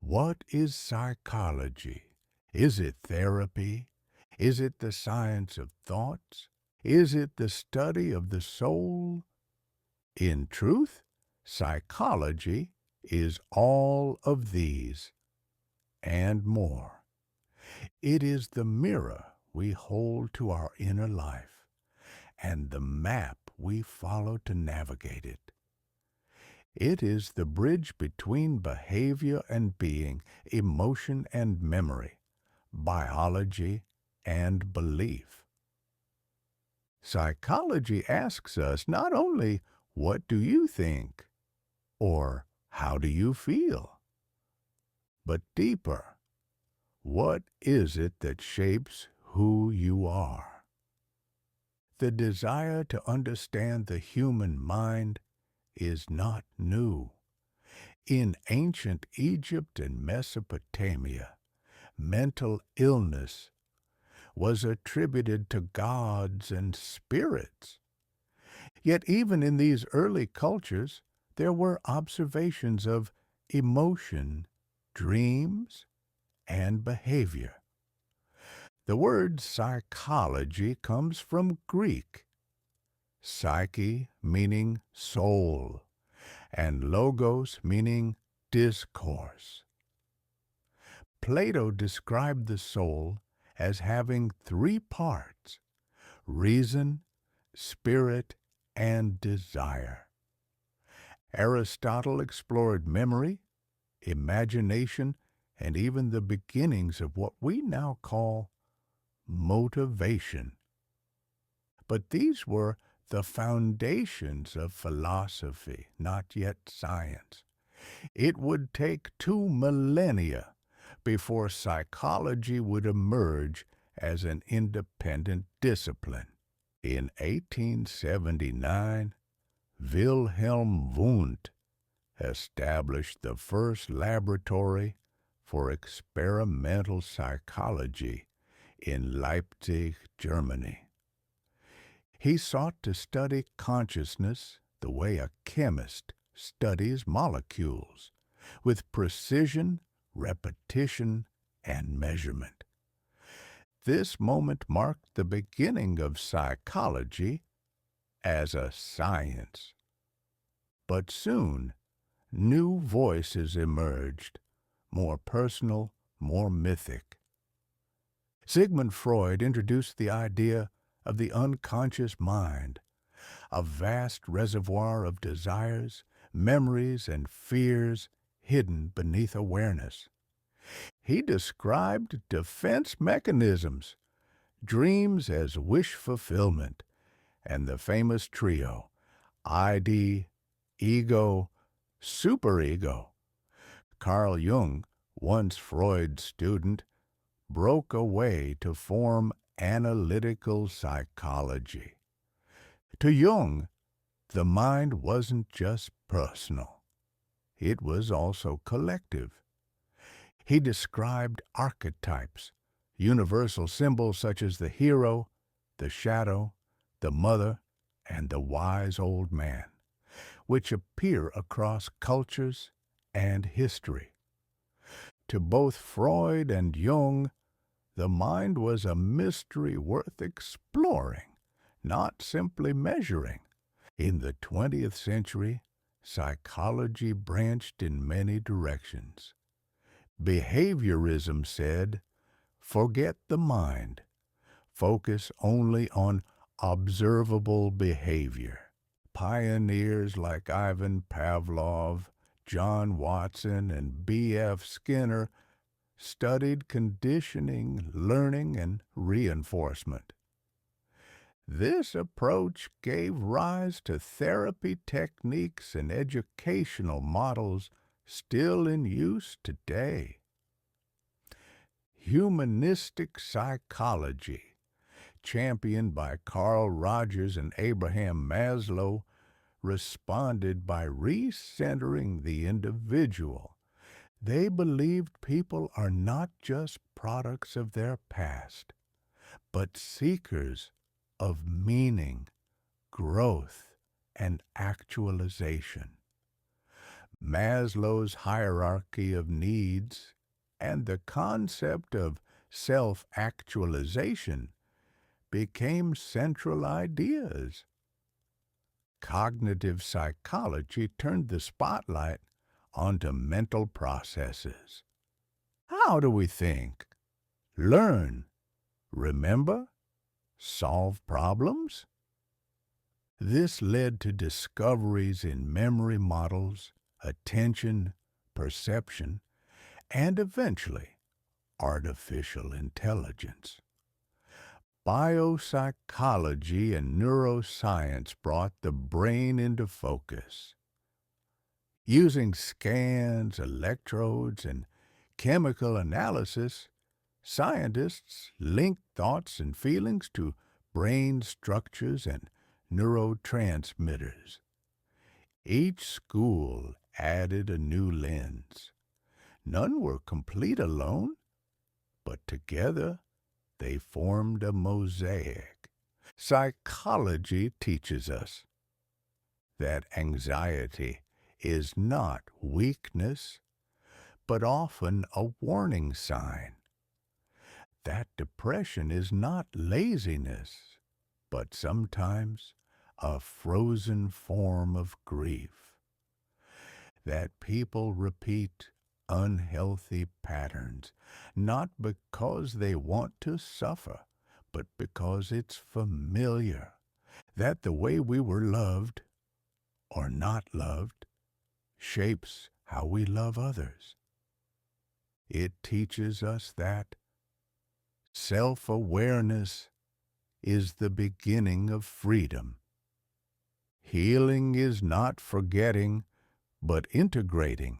What is psychology? Is it therapy? Is it the science of thoughts? Is it the study of the soul? In truth, psychology is all of these and more. It is the mirror we hold to our inner life and the map we follow to navigate it. It is the bridge between behavior and being, emotion and memory, biology and belief. Psychology asks us not only, what do you think? Or how do you feel? But deeper, what is it that shapes who you are? The desire to understand the human mind is not new. In ancient Egypt and Mesopotamia, mental illness was attributed to gods and spirits. Yet even in these early cultures, there were observations of emotion, dreams, and behavior. The word psychology comes from Greek, psyche meaning soul, and logos meaning discourse. Plato described the soul as having three parts: reason, spirit, and desire. Aristotle explored memory, imagination, and even the beginnings of what we now call motivation. But these were the foundations of philosophy, not yet science. It would take 2 millennia before psychology would emerge as an independent discipline. In 1879, Wilhelm Wundt established the first laboratory for experimental psychology in Leipzig, Germany. He sought to study consciousness the way a chemist studies molecules, with precision, repetition, and measurement. This moment marked the beginning of psychology as a science. But soon, new voices emerged, more personal, more mythic. Sigmund Freud introduced the idea of the unconscious mind, a vast reservoir of desires, memories, and fears hidden beneath awareness. He described defense mechanisms, dreams as wish fulfillment, and the famous trio, ID, ego, superego. Carl Jung, once Freud's student, broke away to form analytical psychology. To Jung, the mind wasn't just personal. It was also collective. He described archetypes, universal symbols such as the hero, the shadow, the mother, and the wise old man, which appear across cultures and history. To both Freud and Jung, the mind was a mystery worth exploring, not simply measuring. In the 20th century, psychology branched in many directions. Behaviorism said, forget the mind, focus only on observable behavior. Pioneers like Ivan Pavlov, John Watson, and B.F. Skinner studied conditioning, learning, and reinforcement. This approach gave rise to therapy techniques and educational models still in use today. Humanistic psychology, championed by Carl Rogers and Abraham Maslow, responded by recentering the individual. They believed people are not just products of their past, but seekers of meaning, growth, and actualization. Maslow's hierarchy of needs and the concept of self-actualization became central ideas. Cognitive psychology turned the spotlight onto mental processes. How do we think, learn, remember, solve problems? This led to discoveries in memory models, attention, perception, and eventually artificial intelligence. Biopsychology and neuroscience brought the brain into focus. Using scans, electrodes, and chemical analysis, scientists linked thoughts and feelings to brain structures and neurotransmitters. Each school added a new lens. None were complete alone, but together they formed a mosaic. Psychology teaches us that anxiety is not weakness, but often a warning sign. That depression is not laziness, but sometimes a frozen form of grief. That people repeat unhealthy patterns, not because they want to suffer, but because it's familiar. That the way we were loved, or not loved, shapes how we love others. It teaches us that self-awareness is the beginning of freedom. Healing is not forgetting, but integrating.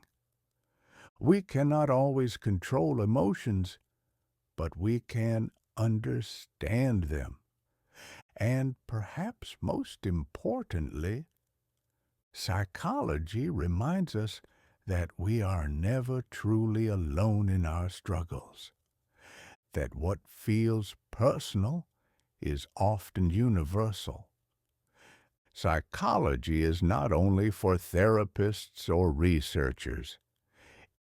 We cannot always control emotions, but we can understand them. And perhaps most importantly, psychology reminds us that we are never truly alone in our struggles, that what feels personal is often universal. Psychology is not only for therapists or researchers.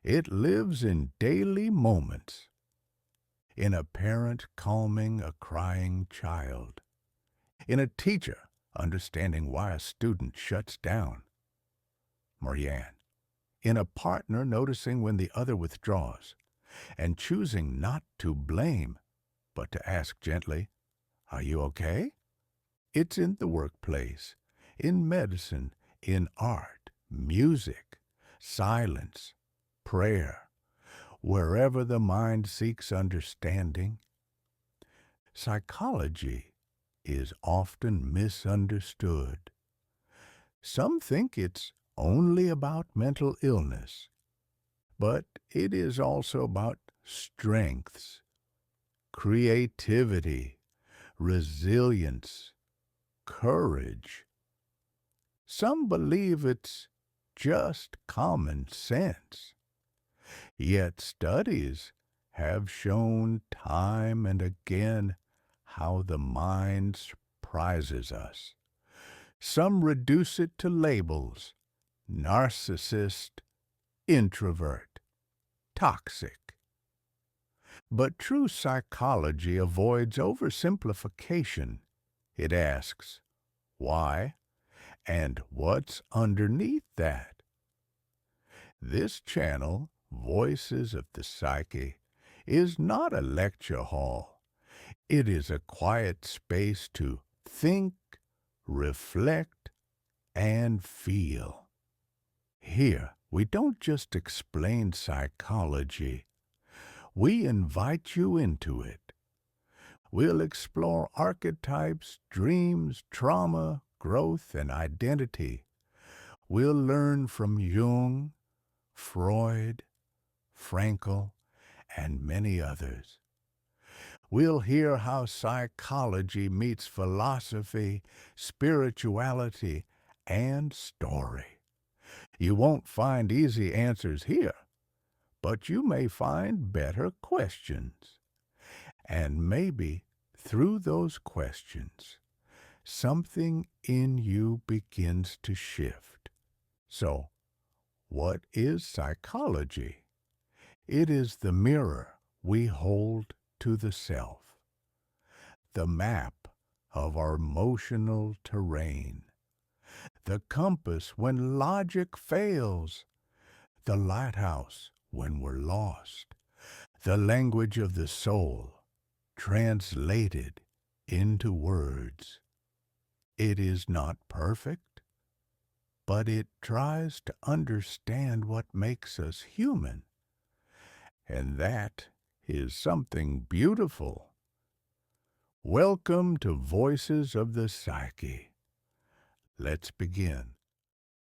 It lives in daily moments, in a parent calming a crying child, in a teacher understanding why a student shuts down, Marianne, in a partner noticing when the other withdraws, and choosing not to blame, but to ask gently, "Are you okay?" It's in the workplace, in medicine, in art, music, silence, prayer, wherever the mind seeks understanding. Psychology is often misunderstood. Some think it's only about mental illness, but it is also about strengths, creativity, resilience, courage. Some believe it's just common sense. Yet studies have shown time and again how the mind surprises us. Some reduce it to labels: narcissist, introvert, toxic. But true psychology avoids oversimplification. It asks, why and what's underneath that? This channel, Voices of the Psyche, is not a lecture hall. It is a quiet space to think, reflect, and feel. Here, we don't just explain psychology. We invite you into it. We'll explore archetypes, dreams, trauma, growth, and identity. We'll learn from Jung, Freud, Frankl, and many others. We'll hear how psychology meets philosophy, spirituality, and story. You won't find easy answers here, but you may find better questions. And maybe through those questions, something in you begins to shift. So, What is psychology? It is the mirror we hold to the self, the map of our emotional terrain, the compass when logic fails, the lighthouse when we're lost, the language of the soul translated into words. It is not perfect, but it tries to understand what makes us human. And that is something beautiful. Welcome to Voices of the Psyche. Let's begin.